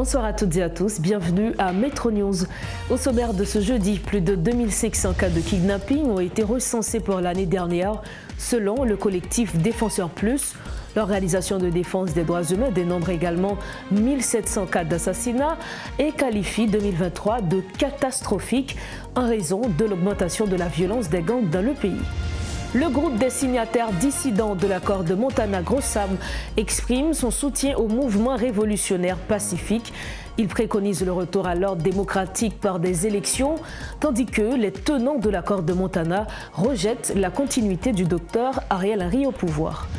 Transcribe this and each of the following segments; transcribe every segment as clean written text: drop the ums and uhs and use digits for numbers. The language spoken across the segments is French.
Bonsoir à toutes et à tous, bienvenue à Metro News. Au sommaire de ce jeudi, plus de 2500 cas de kidnapping ont été recensés pour l'année dernière, selon le collectif Défenseurs Plus. L'Organisation de défense des droits humains dénombre également 1700 cas d'assassinat et qualifie 2023 de catastrophique en raison de l'augmentation de la violence des gangs dans le pays. Le groupe des signataires dissidents de l'accord de Montana-Grossam exprime son soutien au mouvement révolutionnaire pacifique. Il préconise le retour à l'ordre démocratique par des élections, tandis que les tenants de l'accord de Montana rejettent la continuité du docteur Ariel Henry au pouvoir.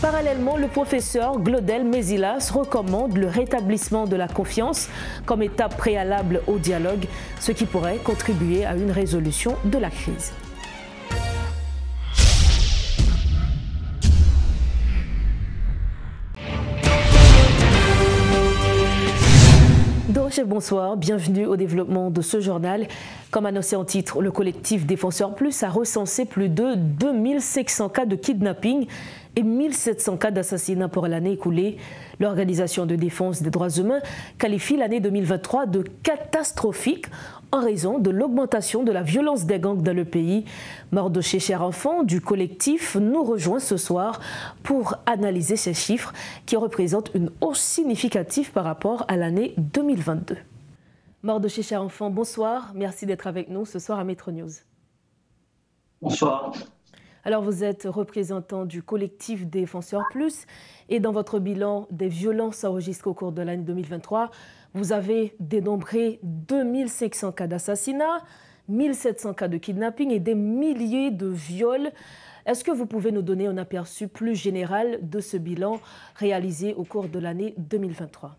Parallèlement, le professeur Glaudel Mézilas recommande le rétablissement de la confiance comme étape préalable au dialogue, ce qui pourrait contribuer à une résolution de la crise. Bonsoir, bienvenue au développement de ce journal. Comme annoncé en titre, le collectif Défenseurs Plus a recensé plus de 2500 cas de kidnapping et 1700 cas d'assassinat pour l'année écoulée. L'Organisation de défense des droits humains qualifie l'année 2023 de catastrophique en raison de l'augmentation de la violence des gangs dans le pays. Mardoché Cher-Enfant du collectif nous rejoint ce soir pour analyser ces chiffres qui représentent une hausse significative par rapport à l'année 2022. Mardoché Cher-Enfant, bonsoir. Merci d'être avec nous ce soir à Metro News. Bonsoir. Alors, vous êtes représentant du collectif Défenseurs Plus et dans votre bilan des violences enregistrées au cours de l'année 2023, vous avez dénombré 2500 cas d'assassinat, 1700 cas de kidnapping et des milliers de viols. Est-ce que vous pouvez nous donner un aperçu plus général de ce bilan réalisé au cours de l'année 2023?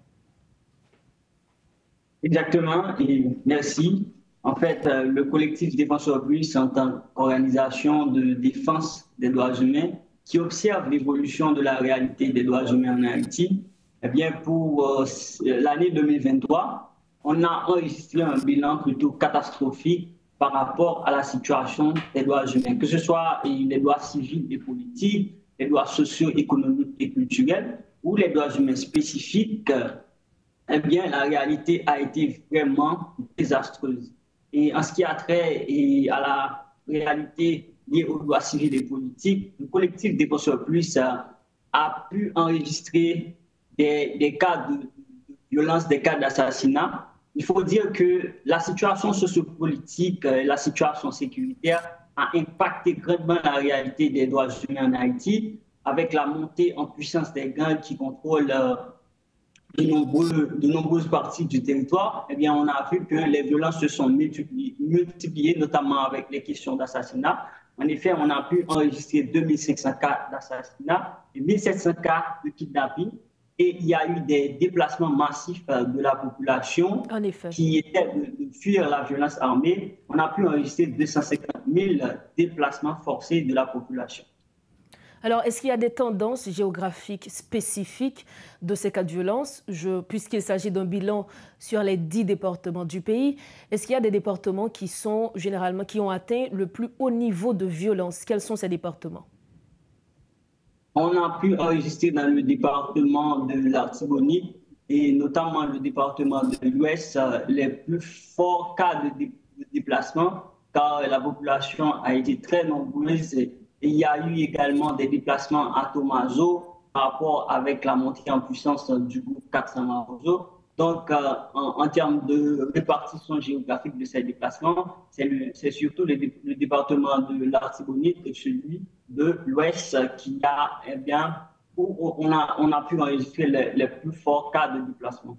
Exactement, et merci. En fait, le collectif Défenseurs Plus, en tant qu'organisation de défense des droits humains qui observe l'évolution de la réalité des droits humains en Haïti, eh bien, pour l'année 2023, on a enregistré un bilan plutôt catastrophique par rapport à la situation des droits humains, que ce soit les droits civils et politiques, les droits socio-économiques et culturels ou les droits humains spécifiques. Eh bien, la réalité a été vraiment désastreuse. Et en ce qui a trait à la réalité liée aux droits civils et politiques, le collectif Défenseurs Plus a pu enregistrer des cas de violence, des cas d'assassinat. Il faut dire que la situation sociopolitique, la situation sécuritaire a impacté grandement la réalité des droits humains en Haïti, avec la montée en puissance des gangs qui contrôlent de nombreuses parties du territoire. Eh bien, on a vu que les violences se sont multipliées, notamment avec les questions d'assassinat. En effet, on a pu enregistrer 2500 cas d'assassinat et 1700 cas de kidnapping. Et il y a eu des déplacements massifs de la population qui étaient de fuir la violence armée. On a pu enregistrer 250 000 déplacements forcés de la population. Alors, est-ce qu'il y a des tendances géographiques spécifiques de ces cas de violence, puisqu'il s'agit d'un bilan sur les 10 départements du pays? Est-ce qu'il y a des départements qui ont atteint le plus haut niveau de violence? Quels sont ces départements? On a pu enregistrer dans le département de l'Artibonite et notamment le département de l'Ouest les plus forts cas de déplacement, car la population a été très nombreuse. Et il y a eu également des déplacements à Tomazo par rapport avec la montée en puissance du groupe 400 Marozo. Donc, en termes de répartition géographique de ces déplacements, c'est surtout le département de l'Artibonite et celui de l'Ouest qui a, eh bien, où on a pu enregistrer les plus forts cas de déplacement.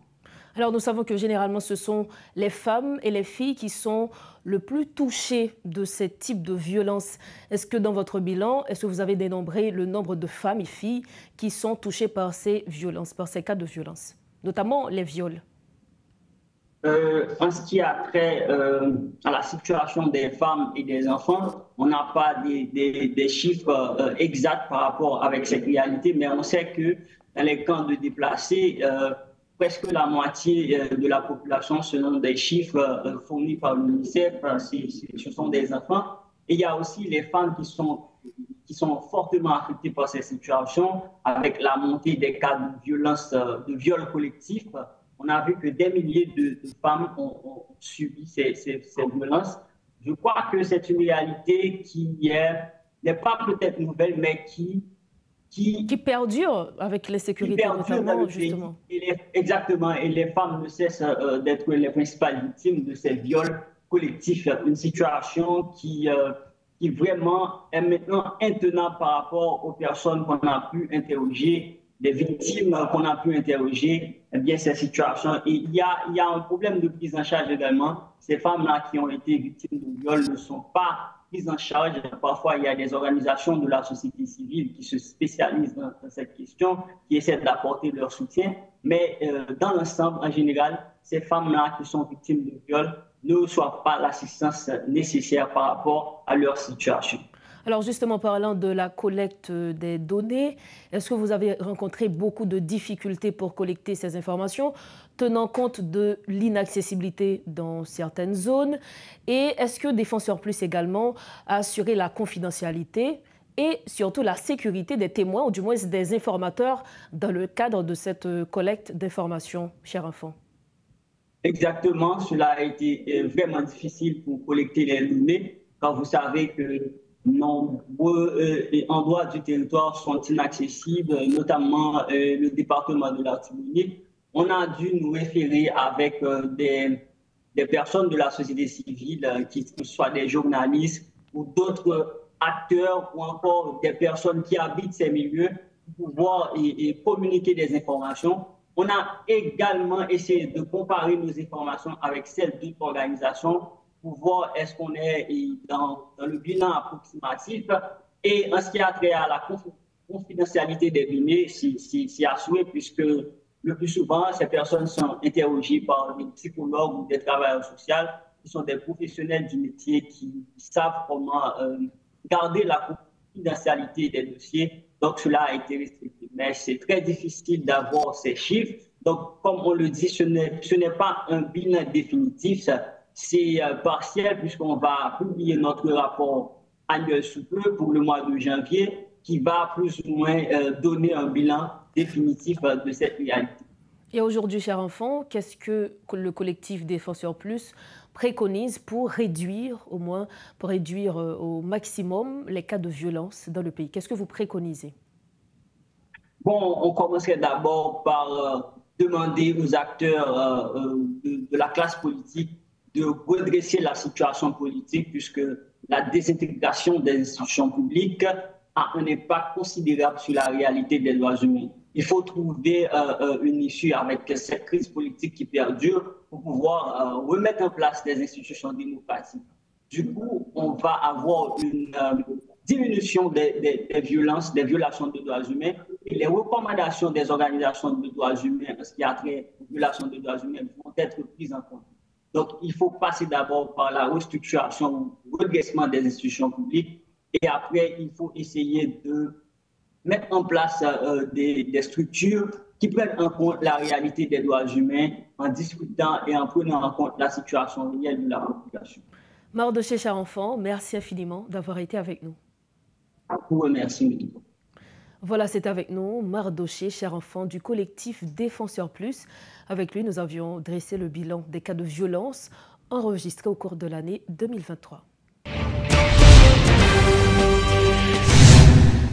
Alors, nous savons que généralement, ce sont les femmes et les filles qui sont le plus touchées de ces types de violences. Est-ce que dans votre bilan, est-ce que vous avez dénombré le nombre de femmes et filles qui sont touchées par ces violences, par ces cas de violence, notamment les viols? En ce qui a trait à la situation des femmes et des enfants, on n'a pas des chiffres exacts par rapport avec cette réalité, mais on sait que dans les camps de déplacés, presque la moitié de la population, selon des chiffres fournis par l'UNICEF, ce sont des enfants. Et il y a aussi les femmes qui sont fortement affectées par ces situations, avec la montée des cas de violence, de viol collectif. on a vu que des milliers de femmes ont subi ces violences. Je crois que c'est une réalité qui n'est pas peut-être nouvelle, mais qui perdure avec l'insécurité notamment, justement. Exactement, et les femmes ne cessent d'être les principales victimes de ces viols collectifs. Une situation qui vraiment est maintenant intenable par rapport aux personnes qu'on a pu interroger, des victimes qu'on a pu interroger. Eh bien, ces situations, il y a un problème de prise en charge également. Ces femmes-là qui ont été victimes de viols ne sont pas prises en charge. Parfois, il y a des organisations de la société civile qui se spécialisent dans cette question, qui essaient d'apporter leur soutien. Mais dans l'ensemble, en général, ces femmes-là qui sont victimes de viols ne reçoivent pas l'assistance nécessaire par rapport à leur situation. Alors justement, parlant de la collecte des données, est-ce que vous avez rencontré beaucoup de difficultés pour collecter ces informations, tenant compte de l'inaccessibilité dans certaines zones? Et est-ce que Défenseur Plus également a assuré la confidentialité et surtout la sécurité des témoins, ou du moins des informateurs, dans le cadre de cette collecte d'informations, cher enfant? Exactement, cela a été vraiment difficile pour collecter les données, quand vous savez que nombreux endroits du territoire sont inaccessibles, notamment le département de l'Artibonite. On a dû nous référer avec des personnes de la société civile, que ce soit des journalistes ou d'autres acteurs ou encore des personnes qui habitent ces milieux pour pouvoir communiquer des informations. On a également essayé de comparer nos informations avec celles d'autres organisations pour voir est-ce qu'on est dans le bilan approximatif. Et en ce qui a trait à la confidentialité des données, c'est assuré, puisque le plus souvent, ces personnes sont interrogées par des psychologues ou des travailleurs sociaux qui sont des professionnels du métier qui savent comment garder la confidentialité des dossiers. Donc, cela a été respecté. Mais c'est très difficile d'avoir ces chiffres. Donc, comme on le dit, ce n'est pas un bilan définitif, c'est partiel, puisqu'on va publier notre rapport annuel sous peu pour le mois de janvier, qui va plus ou moins donner un bilan définitif de cette réalité. Et aujourd'hui, cher enfant, qu'est-ce que le collectif Défenseur Plus préconise pour réduire, au maximum les cas de violence dans le pays? Qu'est-ce que vous préconisez? Bon, on commencerait d'abord par demander aux acteurs de la classe politique de redresser la situation politique, puisque la désintégration des institutions publiques a un impact considérable sur la réalité des droits humains. Il faut trouver une issue avec cette crise politique qui perdure pour pouvoir remettre en place des institutions démocratiques. Du coup, on va avoir une diminution des violences, des violations de droits humains, et les recommandations des organisations de droits humains, ce qui a trait aux violations de droits humains, vont être prises en compte. Donc, il faut passer d'abord par la restructuration, le redressement des institutions publiques, et après, il faut essayer de mettre en place des structures qui prennent en compte la réalité des droits humains en discutant et en prenant en compte la situation réelle de la population. Mardoché, cher enfant, merci infiniment d'avoir été avec nous. Je vous remercie. Voilà, c'est avec nous Mardoché, cher enfant du collectif Défenseur Plus. Avec lui, nous avions dressé le bilan des cas de violence enregistrés au cours de l'année 2023.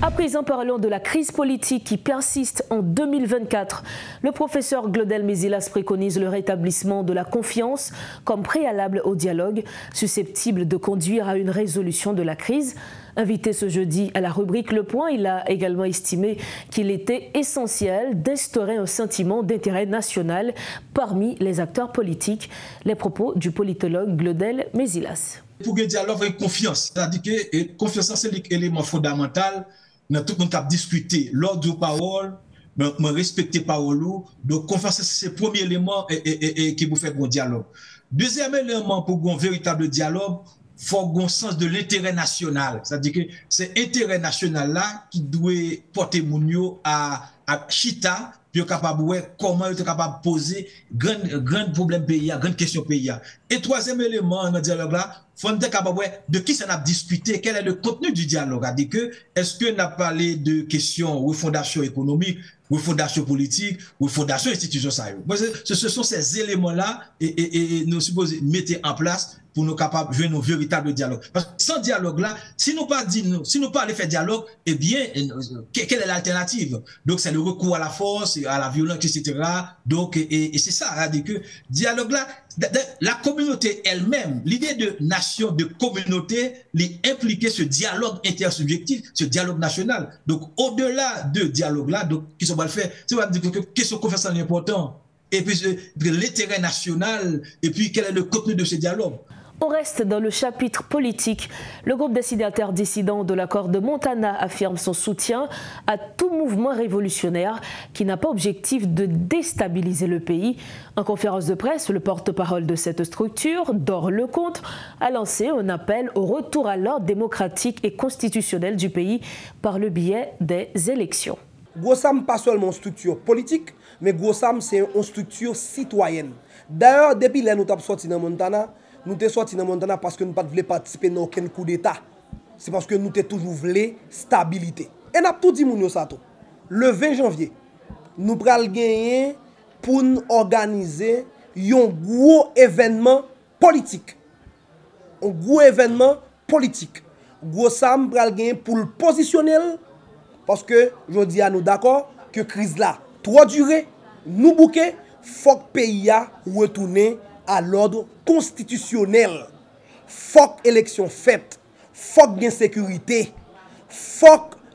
À présent, parlons de la crise politique qui persiste en 2024. Le professeur Glodel Mézilas préconise le rétablissement de la confiance comme préalable au dialogue, susceptible de conduire à une résolution de la crise. Invité ce jeudi à la rubrique Le Point, il a également estimé qu'il était essentiel d'instaurer un sentiment d'intérêt national parmi les acteurs politiques. Les propos du politologue Glodel Mézilas. Pour que le dialogue avec confiance, c'est-à-dire que la confiance c'est l'élément fondamental dans tout le monde qui a discuté. L'ordre de parole, me respecter parole. Donc confiance c'est le premier élément qui vous fait un dialogue. Deuxième élément pour un véritable dialogue, il faut un sens de l'intérêt national. C'est-à-dire que c'est l'intérêt national là qui doit porter Mounio à Chita, puis capable de comment il est capable de poser grand problème pays, grande question pays. Et troisième élément dans le dialogue là, il faut être capable de qui ça a discuté, quel est le contenu du dialogue. C'est-à-dire que est-ce que n'a parlé de questions refondation économique, refondation politique, refondation institutionnelle. Ce sont ces éléments-là et nous supposons mettre en place pour nous capables de jouer un véritable dialogue. Parce que sans dialogue-là, si nous pas aller faire dialogue, eh bien, quelle est l'alternative? Donc, c'est le recours à la force, à la violence, etc. Donc, et c'est ça, c'est-à-dire que dialogue-là, la communauté elle-même, l'idée de nation, de communauté, impliquer ce dialogue intersubjectif, ce dialogue national. Donc, au-delà de dialogue-là, donc, qui sont pas le faire, c'est pas dire que question confiance est important. Et puis, l'intérêt national, et puis, quel est le contenu de ce dialogue? On reste dans le chapitre politique. Le groupe des signataires dissidents de l'accord de Montana affirme son soutien à tout mouvement révolutionnaire qui n'a pas objectif de déstabiliser le pays. En conférence de presse, le porte-parole de cette structure, Dore Lecomte, a lancé un appel au retour à l'ordre démocratique et constitutionnel du pays par le biais des élections. Gossam pas seulement une structure politique, mais Gossam c'est une structure citoyenne. D'ailleurs, depuis que nous sommes sortis dans Montana, nous sommes sortis dans Montana parce que nous ne voulons pas participer dans aucun coup d'État. C'est parce que nous avons toujours voulu stabilité. Et nous avons tout dit, le 20 janvier, nous allons gagner pour organiser un gros événement politique. Un gros événement politique. Gossam va gagner pour le positionner. Parce que je dis à nous d'accord que la crise là, trop durée, nous bouquet, faut que le pays a retourné à l'ordre constitutionnel. Faut que l'élection faite, faut que sécurité, faut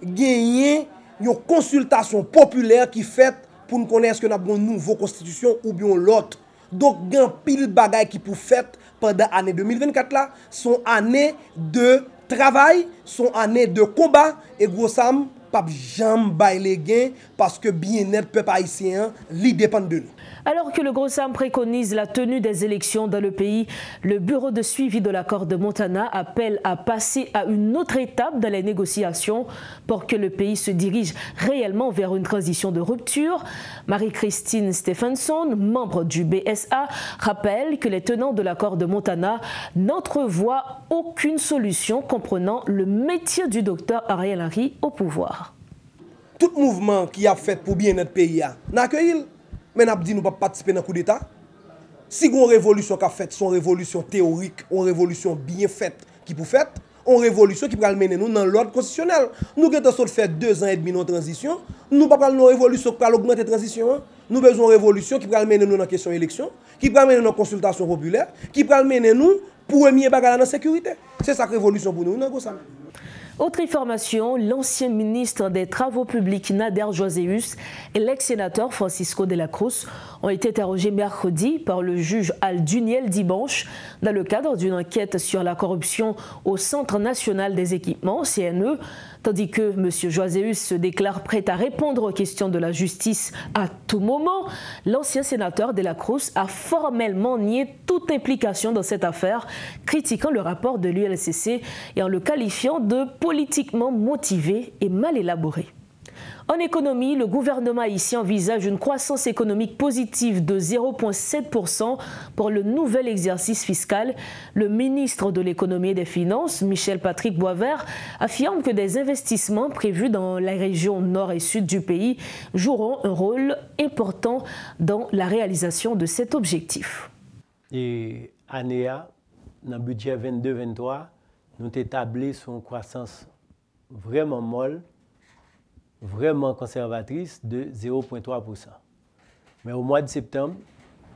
que ait une consultation populaire qui faite pour nous connaître que nous avons une nouvelle constitution ou bien l'autre. Donc, il y a un pile de bagages qui pour fait pendant l'année 2024 là, sont années de travail, sont années de combat et gros Sam pas jamais bailler les gains parce que bien-être peuple haïtien li dépend de nous. Alors que le Gossam préconise la tenue des élections dans le pays, le bureau de suivi de l'accord de Montana appelle à passer à une autre étape dans les négociations pour que le pays se dirige réellement vers une transition de rupture. Marie-Christine Stephenson, membre du BSA, rappelle que les tenants de l'accord de Montana n'entrevoient aucune solution comprenant le métier du docteur Ariel Henry au pouvoir. Tout mouvement qui a fait pour bien notre pays n'a accueilli. Mais nous avons dit que nous ne pouvons pas participer dans le coup d'État. Si une révolution qui a fait, c'est une révolution théorique, une révolution bien faite qui peut faire, une révolution qui peut mener nous dans l'ordre constitutionnel. Nous avons fait 2 ans et demi de transition. Nous ne pouvons pas une révolution qui peut augmenter la transition. Nous avons besoin d'une révolution qui peut mener nous dans la question élection, qui peut mener nous dans la consultation populaire, qui peut mener nous pour premier bagage dans la sécurité. C'est ça la révolution pour nous. Autre information, l'ancien ministre des Travaux publics Nader Joaseus et l'ex-sénateur Francisco de la Cruz ont été interrogés mercredi par le juge Al Duniel dimanche dans le cadre d'une enquête sur la corruption au Centre national des équipements, CNE, tandis que M. Joaseus se déclare prêt à répondre aux questions de la justice à tout moment. L'ancien sénateur de la Cruz a formellement nié toute implication dans cette affaire, critiquant le rapport de l'ULCC et en le qualifiant de politiquement motivé et mal élaboré. En économie, le gouvernement haïtien envisage une croissance économique positive de 0,7% pour le nouvel exercice fiscal. Le ministre de l'économie et des finances, Michel-Patrick Boisvert, affirme que des investissements prévus dans la région nord et sud du pays joueront un rôle important dans la réalisation de cet objectif. Et ANEA, dans le budget 22-23, nous établissons sur une croissance vraiment molle, vraiment conservatrice de 0,3%. Mais au mois de septembre,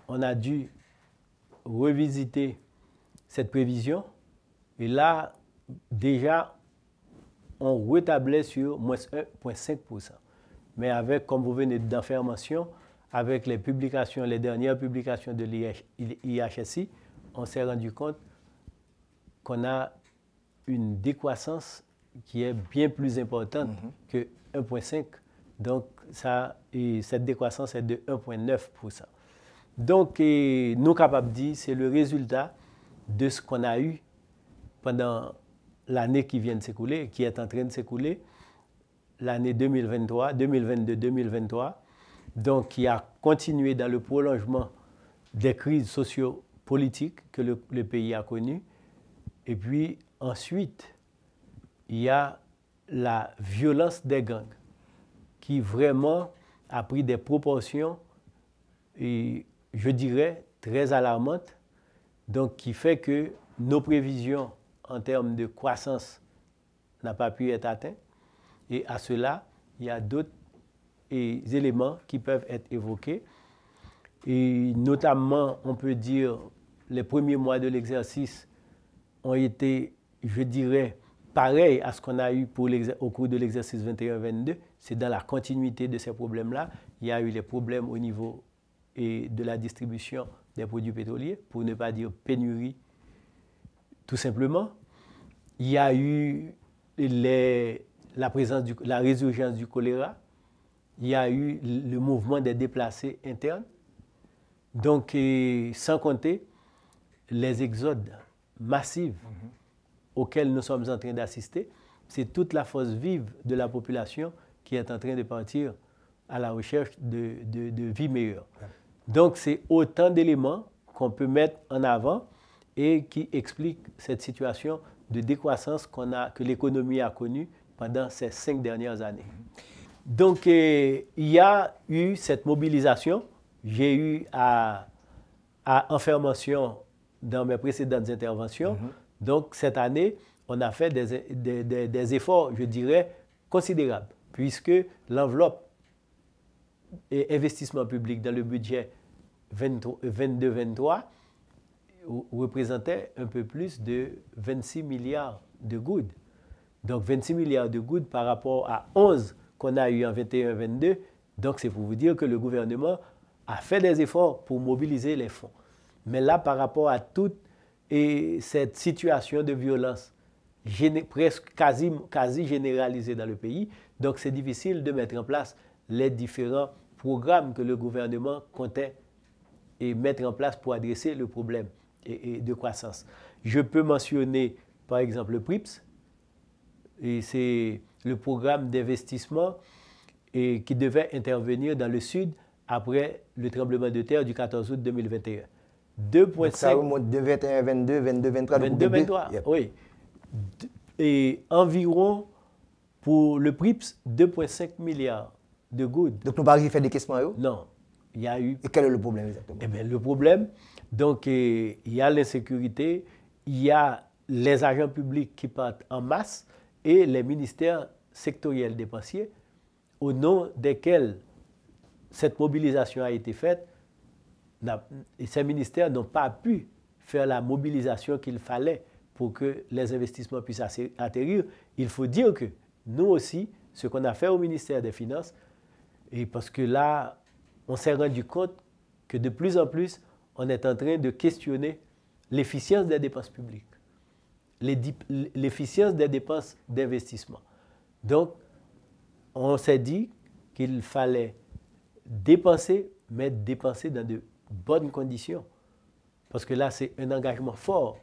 on a dû revisiter cette prévision et là, déjà, on retablait sur moins 1,5%. Mais avec, comme vous venez d'en faire mention, avec les publications, les dernières publications de l'IHSI, on s'est rendu compte qu'on a une décroissance qui est bien plus importante que 1,5%. Donc, cette décroissance est de 1,9%. Donc, nous sommes capables de dire que c'est le résultat de ce qu'on a eu pendant l'année qui vient de s'écouler, qui est en train de s'écouler, l'année 2022-2023, donc qui a continué dans le prolongement des crises socio-politiques que le pays a connues. Et puis, ensuite, il y a la violence des gangs qui vraiment a pris des proportions, et je dirais, très alarmantes, donc qui fait que nos prévisions en termes de croissance n'ont pas pu être atteintes. Et à cela, il y a d'autres éléments qui peuvent être évoqués. Et notamment, on peut dire, les premiers mois de l'exercice ont été, je dirais, pareils à ce qu'on a eu au cours de l'exercice 21-22. C'est dans la continuité de ces problèmes-là. Il y a eu les problèmes au niveau de la distribution des produits pétroliers, pour ne pas dire pénurie, tout simplement. Il y a eu la résurgence du choléra. Il y a eu le mouvement des déplacés internes. Donc, sans compter les exodes massifs auxquels nous sommes en train d'assister, c'est toute la force vive de la population qui est en train de partir à la recherche de vie meilleure. Donc, c'est autant d'éléments qu'on peut mettre en avant et qui expliquent cette situation de décroissance que l'économie a connue pendant ces 5 dernières années. Donc, il y a eu cette mobilisation. J'ai eu en formation dans mes précédentes interventions. Donc, cette année, on a fait des efforts, je dirais, considérables, puisque l'enveloppe et investissement public dans le budget 22-23 représentait un peu plus de 26 milliards de gouttes. Donc, 26 milliards de gouttes par rapport à 11 qu'on a eu en 21-22. Donc, c'est pour vous dire que le gouvernement a fait des efforts pour mobiliser les fonds. Mais là, par rapport à toute cette situation de violence presque quasi généralisée dans le pays, donc c'est difficile de mettre en place les différents programmes que le gouvernement comptait mettre en place pour adresser le problème de croissance. Je peux mentionner, par exemple, le PRIPS, et c'est le programme d'investissement qui devait intervenir dans le sud après le tremblement de terre du 14 août 2021. 2,5. Ça remonte de 21, 22, 22, 23. 22, 23, yep. Oui. Et environ, pour le PRIPS, 2,5 milliards de gouttes. Donc, nous n'avons pas fait des questions? Non. Il y a eu... Et quel est le problème exactement? Eh bien, le problème, donc, il y a l'insécurité, il y a les agents publics qui partent en masse et les ministères sectoriels dépensiers, au nom desquels cette mobilisation a été faite. Et ces ministères n'ont pas pu faire la mobilisation qu'il fallait pour que les investissements puissent atterrir. Il faut dire que nous aussi, ce qu'on a fait au ministère des Finances, et parce que là, on s'est rendu compte que de plus en plus, on est en train de questionner l'efficience des dépenses publiques, l'efficience des dépenses d'investissement. Donc, on s'est dit qu'il fallait dépenser, mais dépenser dans de bonnes conditions. Parce que là, c'est un engagement fort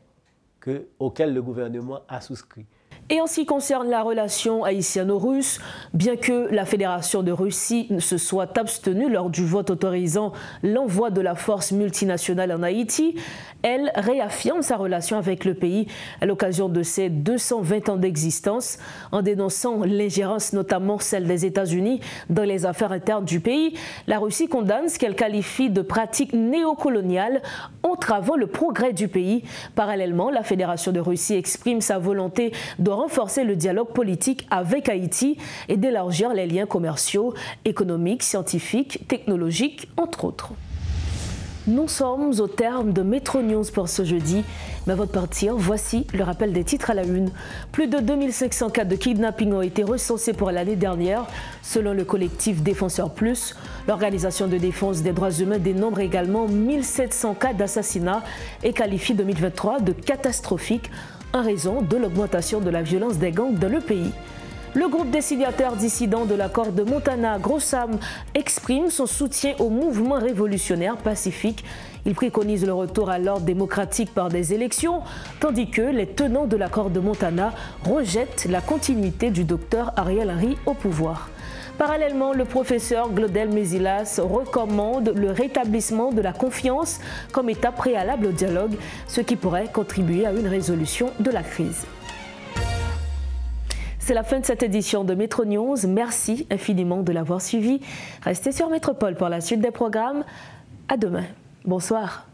auquel le gouvernement a souscrit. Et en ce qui concerne la relation haïtiano-russe, bien que la Fédération de Russie se soit abstenue lors du vote autorisant l'envoi de la force multinationale en Haïti, elle réaffirme sa relation avec le pays à l'occasion de ses 220 ans d'existence, en dénonçant l'ingérence, notamment celle des États-Unis, dans les affaires internes du pays. La Russie condamne ce qu'elle qualifie de pratique néocoloniale entravant le progrès du pays. Parallèlement, la Fédération de Russie exprime sa volonté de renforcer le dialogue politique avec Haïti et d'élargir les liens commerciaux, économiques, scientifiques, technologiques, entre autres. Nous sommes au terme de Métro News pour ce jeudi. Mais avant de partir, voici le rappel des titres à la une. Plus de 2500 cas de kidnapping ont été recensés pour l'année dernière, selon le collectif Défenseurs Plus. L'organisation de défense des droits humains dénombre également 1700 cas d'assassinat et qualifie 2023 de catastrophique en raison de l'augmentation de la violence des gangs dans le pays. Le groupe des signataires dissidents de l'accord de Montana, GroSAM, exprime son soutien au mouvement révolutionnaire pacifique. Il préconise le retour à l'ordre démocratique par des élections, tandis que les tenants de l'accord de Montana rejettent la continuité du docteur Ariel Henry au pouvoir. Parallèlement, le professeur Glaudel Mézilas recommande le rétablissement de la confiance comme étape préalable au dialogue, ce qui pourrait contribuer à une résolution de la crise. C'est la fin de cette édition de Métro News. Merci infiniment de l'avoir suivi. Restez sur Métropole pour la suite des programmes. À demain. Bonsoir.